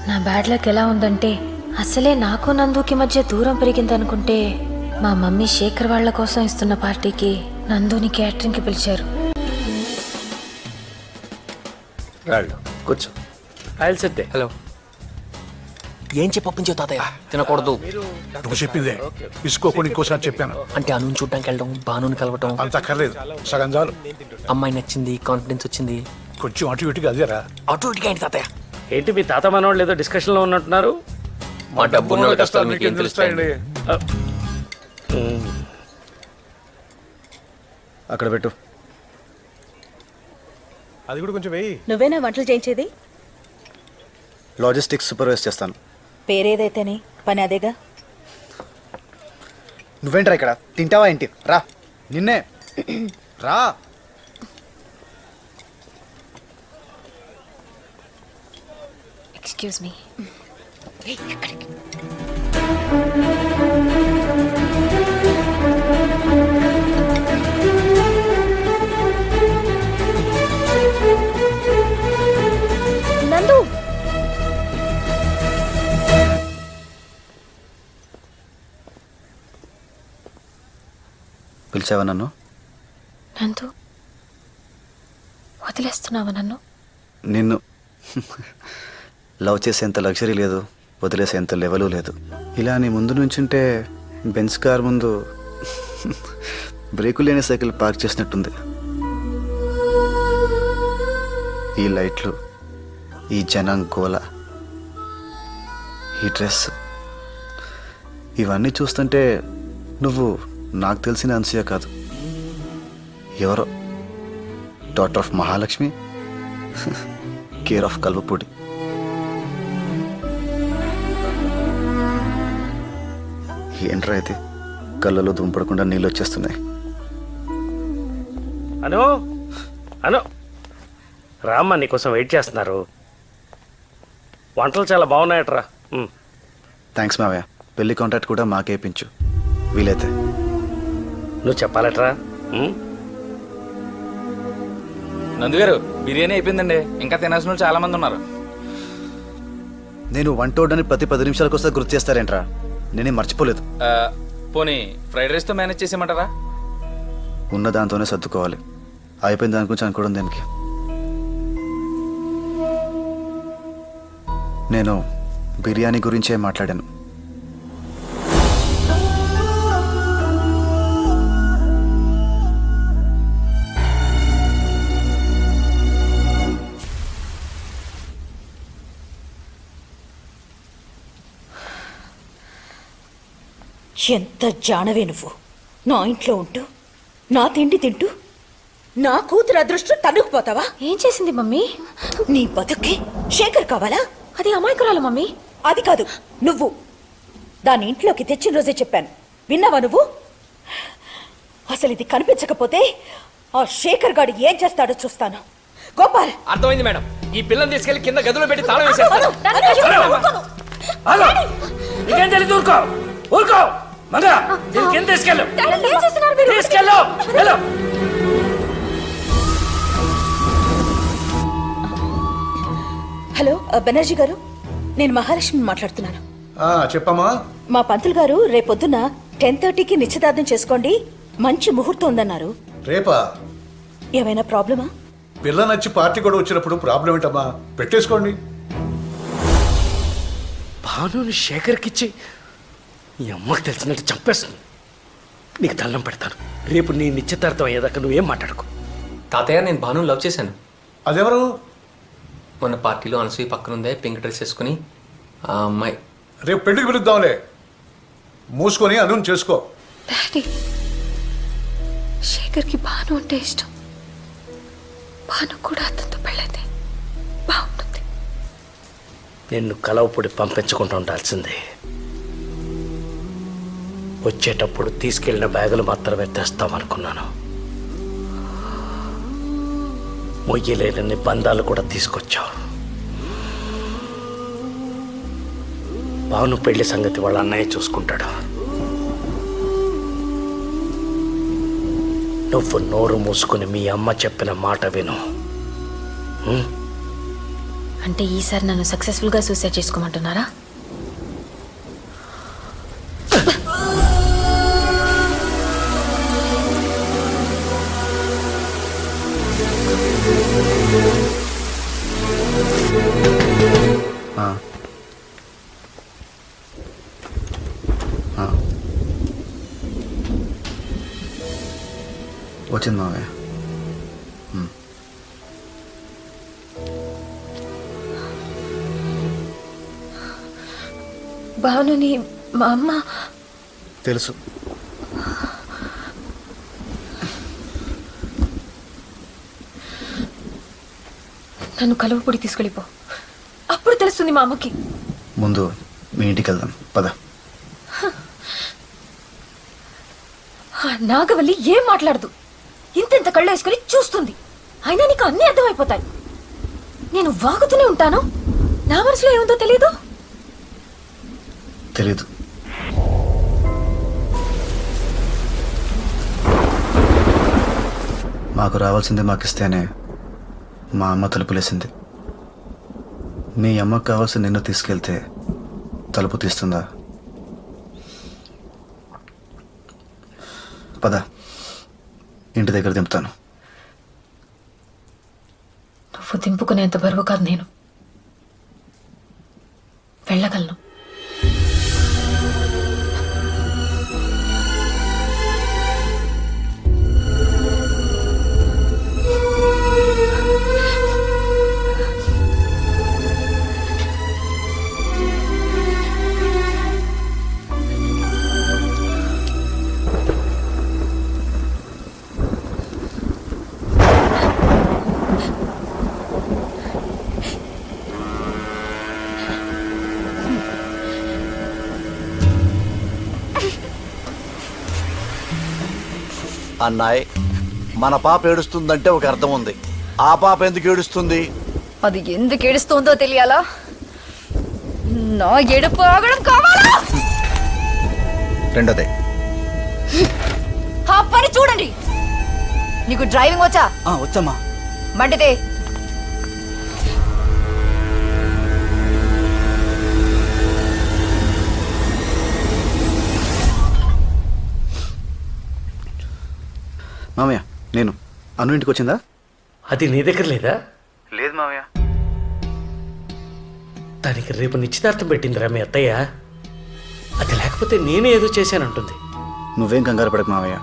నా bad luck ఎలా ఉందంటే అసలే నాకు నందుకి మధ్య దూరం పెరిగిందనుకుంటే మా మమ్మీ శేఖర్ వాళ్ళ కోసం ఇస్తున్న పార్టీకి నందుని క్యాటరింగ్కి పిలిచారు. కూర్చో. ఆయిల్ సెట్టే. హలో. ఏం చెప్పొప్పించావు తాతయ్య? తినకూడదు. నువ్వు చెప్పిందే తీసుకోకుండా ఇంకోసారి చెప్పాను. అంటే అను చూడడానికి వెళ్ళడం, బానుని కలవటం అంత అక్కర్లేదు, సగం చాలు. అమ్మాయి నచ్చింది, కాన్ఫిడెన్స్ వచ్చింది. కొంచెం అటు ఇటుగా అదేరా. అటు ఇటుగా ఏంటి తాతయ్య? ఏంటి మీ తాత మనవాళ్ళు ఏదో డిస్కషన్లో ఉన్నట్టున్నారు? మా డబ్బు కష్టాలు మీకేం తెలుస్తాయండి? అక్కడ పెట్టు. అది కూడా కొంచెం వెయ్యి. నువ్వేనా వంటలు చేయించేది? లాజిస్టిక్స్ సూపర్వైజ్ చేస్తాను. పేరేదైతేనే పని అదేగా. నువ్వేంట్రా ఇక్కడ తింటావా ఏంటి? రా, నిన్నే రా. Excuse me. నందు, పిలిచావా నన్ను? నందు, వదిలేస్తున్నావా నన్ను? నిన్ను లవ్ చేసేంత లగ్జరీ లేదు, వదిలేసేంత లెవెలు లేదు. ఇలా నీ ముందు నుంచుంటే బెంజ్ కార్ ముందు బ్రేకు లేని సైకిల్ పార్క్ చేసినట్టుంది. ఈ లైట్లు, ఈ జనం గోల, ఈ డ్రెస్, ఇవన్నీ చూస్తుంటే నువ్వు నాకు తెలిసిన అనసూయ కాదు, ఎవరో daughter of Mahalakshmi, care of Kalvapudi. ఏంట్రా అయితే కళ్ళలో దుంపడకుండా నీళ్ళు వచ్చేస్తున్నాయి. అను అను రామ్మ నీకోసం వెయిట్ చేస్తున్నారు. వంటలు చాలా బాగున్నాయట్రా. థ్యాంక్స్ మావయ్య. పెళ్లి కాంట్రాక్ట్ కూడా మాకే ఇప్పించు వీలైతే. నువ్వు చెప్పాలట్రా. నందుగారు బిర్యానీ అయిపోయిందండి, ఇంకా తినాల్సిన వాళ్ళు చాలా మంది ఉన్నారు. నేను వంటోడని ప్రతి 10 నిమిషాలకు వస్తే గుర్తు చేస్తారేంట్రా? నేనేం మర్చిపోలేదు. పోనీ ఫ్రైడ్ రైస్తో మేనేజ్ చేసేయమంటారా? ఉన్న దాంతోనే సర్దుకోవాలి. అయిపోయింది దాని గురించి అనుకోవడం దేనికి? నేను బిర్యానీ గురించే మాట్లాడాను. ఎంత జానవే నువ్వు! నా ఇంట్లో ఉంటూ నా తిండి తింటూ నా కూతురు అదృష్టం తన్నుకుపోతావా? ఏం చేసింది మమ్మీ? నీ బతుక్కి శేఖర్ కావాలా? అది అమాయకురాలు మమ్మీ. అది కాదు, నువ్వు దాని ఇంట్లోకి తెచ్చిన రోజే చెప్పాను. విన్నావా నువ్వు? అసలు ఇది కనిపించకపోతే ఆ శేఖర్ గాడు ఏం చేస్తాడో చూస్తాను. గోపాల్, అర్థమైంది మేడం. ఈ పిల్లని తీసుకెళ్లి కింద గదిలో పెట్టి తాళం వేసేస్తాను. నీకేం తెలియదు, ఊరుకో ఊరుకో. మగా కింద తీసుకెళ్ళు, తీసుకెళ్ళు. హలో బెనర్జీ గారు, నేను మహాలక్ష్మి మాట్లాడుతున్నాను. చెప్పమ్మా. మా పంతులు గారు రేపొద్దున 10:30కి నిశ్చితార్థం చేసుకోండి, మంచి ముహూర్తం ఉందన్నారు. రేపా? ఏమైనా ప్రాబ్లమా? పిల్ల నచ్చి పార్టీ కూడా వచ్చినప్పుడు ప్రాబ్లం ఏంటమ్మా? పెట్టేసుకోండి. భానుని శేఖర్కిచ్చి నీ అమ్మకి తెలిసినట్టు చంపేస్తుంది. నీకు దండం పెడతాను. రేపు నీ నిశ్చితార్థం అయ్యేదాకా నువ్వేం మాట్లాడుకో. తాతయ్య, నేను భాను లవ్ చేశాను. అదెవరు? మొన్న పార్టీలో అనసూయ పక్కనుందే, పింక్ డ్రెస్ వేసుకుని ఆ అమ్మాయి. రేపు పెళ్లికి పిలుద్దాంలే. మూసుకొని అను చేసుకో. డాడీ, శేఖర్కి భాను అంటే ఇష్టం. భాను కూడా అతనితో పెళ్ళైతే బాగుంటుంది. నిన్ను కలవపొడి పంపించకుండా ఉండాల్సిందే. వచ్చేటప్పుడు తీసుకెళ్లిన బ్యాగులు మాత్రమే తెస్తామనుకున్నాను. మొయ్యలేని బంధాలు కూడా తీసుకొచ్చావు. భాను పెళ్లి సంగతి వాళ్ళ అన్నయ్య చూసుకుంటాడు. నువ్వు నోరు మూసుకుని మీ అమ్మ చెప్పిన మాట విను. అంటే ఈసారి నన్ను సక్సెస్ఫుల్గా సూసైడ్ చేసుకోమంటున్నారా? ఆ. ఆ. వచ్చింది మావయ్య. భానుని మా అమ్మ తెలుసు. నన్ను కలువపొడి తీసుకెళ్ళిపో, అప్పుడు తెలుస్తుంది మా అమ్మకి. ముందు మీ ఇంటికి వెళ్దాం పద. ఆ నాగవల్లి ఏం మాట్లాడదు, ఇంత కళ్ళు వేసుకుని చూస్తుంది. అయినా నీకు అన్నీ అర్థమైపోతాయి. నేను వాగుతూనే ఉంటాను, నా మనసులో ఏముందో తెలీదు. తెలీదు. మాకు రావాల్సింది మాకిస్తేనే మా అమ్మ తలుపులేసింది. మీ అమ్మకు కావాల్సింది నిన్ను తీసుకెళ్తే తలుపు తీస్తుందా? పద, ఇంటి దగ్గర దింపుతాను. నువ్వు దింపుకునేంత బరువు కాదు నేను. వెళ్ళగలను. అన్నాయ్, మన పాప ఏడుస్తుందంటే ఒక అర్థం ఉంది. ఆ పాప ఎందుకు ఏడుస్తుంది? అది ఎందుకు ఏడుస్తుందో తెలియాలా? నా ఏడుపు ఆగడం కావాలా? రెండోదే. ఆ పని చూడండి. నీకు డ్రైవింగ్ వచ్చా? వచ్చమ్మా. మండితే మామయ్య, నేను అను ఇంటికి వచ్చిందా? అది నీ దగ్గర లేదా? లేదు మామయ్య. దానికి రేపు నిశ్చితార్థం పెట్టిందిరా మీ అత్తయ్య. అది లేకపోతే నేనే ఏదో చేశానంటుంది. నువ్వేం కంగారు పడకు మామయ్య,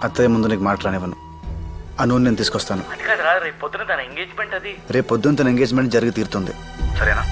అత్తయ్య ముందు నీకు మాట్లాడనివ్వను. అను నేను తీసుకొస్తాను. అది కాదురా, రేపు పొద్దున తన ఎంగేజ్మెంట్. అది రేపు పొద్దున్న తన ఎంగేజ్మెంట్ జరిగి తీరుతుంది, సరేనా?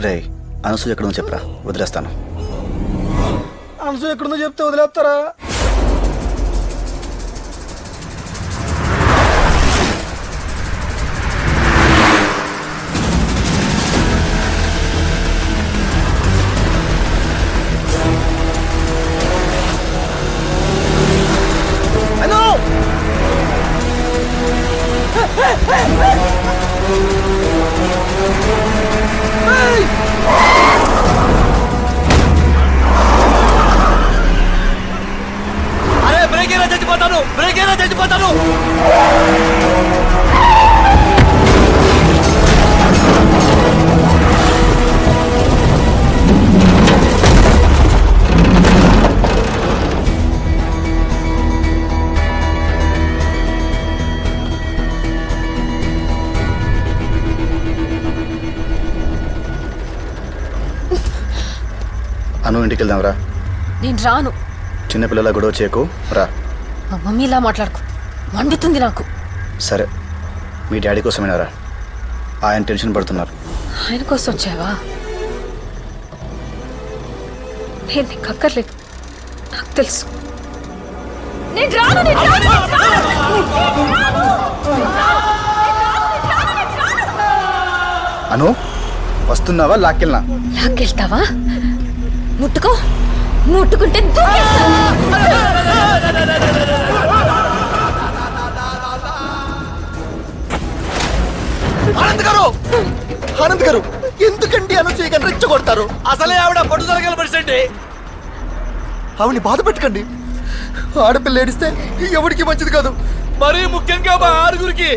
రే, అనసూయ ఎక్కడుందో చెప్పరా, వదిలేస్తాను. అనసూయ ఎక్కడుందో చెప్తే వదిలేస్తారా? అరే బ్రేక్ అయినా చచ్చిపోతాను, బ్రేక్ అయినా చచ్చిపోతాను. అను ఇంటికి వెళ్దాం రా. నేను రాను. చిన్నపిల్లల గొడవ చేయకు, రా. మా మమ్మీ ఇలా మాట్లాడుకు, మండుతుంది నాకు. సరే, మీ డాడీ కోసమేనా రా? ఆయన టెన్షన్ పడుతున్నారు. ఆయన కోసం వచ్చావా? నేను నీకు అక్కర్లేదు, నాకు తెలుసు. నేను రాను, నేను రాను, నేను రాను. అను, వస్తున్నావా? లాక్కెళ్ళనా? లాక్కెళ్తావా? ముట్టుకో, ముట్టుకుంటే దూకేస్తా. ఆనంద్ గారు ఎందుకండి అనసూయ గారిని రెచ్చగొడతారు? అసలే ఆవిడ పట్టుదల కలపరిచండి. ఆవిడని బాధ పెట్టకండి. ఆడపిల్ల ఏడిస్తే ఎవరికి మంచిది కాదు. మరీ ముఖ్యంగా మా ఆరుగురికి.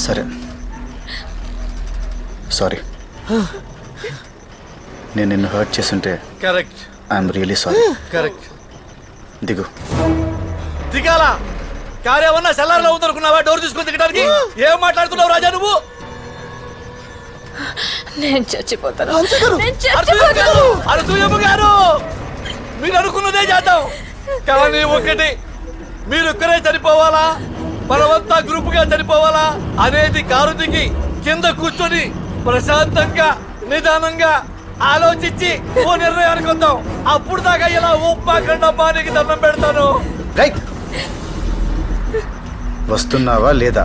సరే సారీ, నేను నిన్ను హర్ట్ చేస్తుంటే correct I'm really sorry. Correct. దిగు. దిగాల కార్యమన్నా సెల్లార్లో ఉందనుకున్నావా? డోర్ తీసుకుని దిగడానికి ఏం మాట్లాడుతున్నావు రాజా నువ్వు? నేను చచ్చిపోతాను. అనసూయమ్మ గారు, మీరు అనుకున్నదే చేద్దాం. కానీ ఒకటి, మీరు ఒక్కరే చనిపోవాలా, మనమంతా గ్రూపుగా చనిపోవాలా అనేది కారు దిగి కింద కూర్చొని ప్రశాంతంగా నిదానంగా ఆలోచించి ఓ నిర్ణయానికి వద్దాం. అప్పుడు దాకా ఇలా ఉప్మాకండమ్మా నీకు దండం పెడతాను. రైట్, వస్తున్నావా లేదా?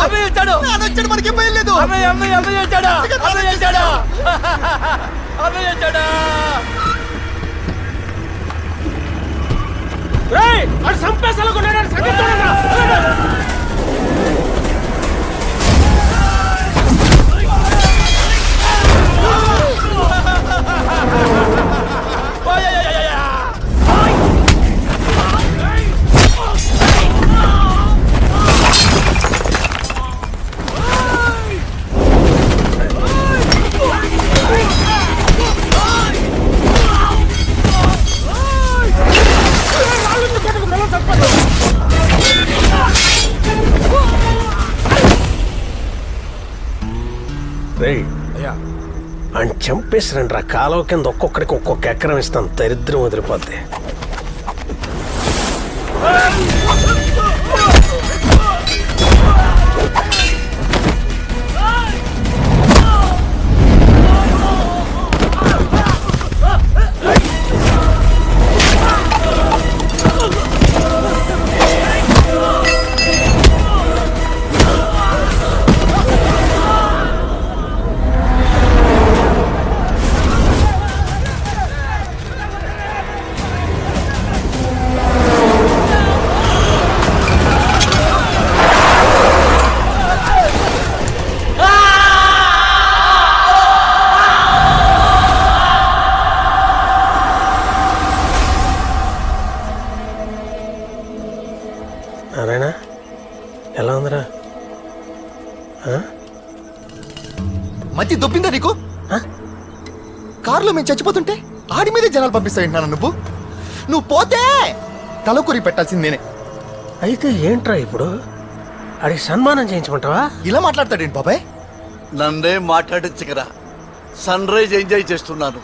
అన్నయ్య వచ్చాడు. మనకి భయం లేదు. అన్నయ్య వచ్చాడా? అన్నయ్య వచ్చాడా? అన్నయ్య వచ్చాడా? అటు సంపేసలో అని చంపేసిరండి రా. కాలువ కింద ఒక్కొక్కడికి ఒక్కొక్క ఎకరం ఇస్తాను. దరిద్రం వదిలిపోద్ది. నారాయణ, ఎలా ఉందిరా? మధ్య దొబ్బిందా నీకు? కారులో మేము చచ్చిపోతుంటే ఆడి మీదే జనాలు పంపిస్తాయంటున్నాను. నువ్వు పోతే తలకొరి పెట్టాల్సింది నేనే. అయితే ఏంట్రా ఇప్పుడు? అడిగి సన్మానం చేయించమంటావా? ఇలా మాట్లాడతాడేంటి బాబాయ్? నన్నే మాట్లాడించకరా. సన్ రైజ్ ఎంజాయ్ చేస్తున్నాను.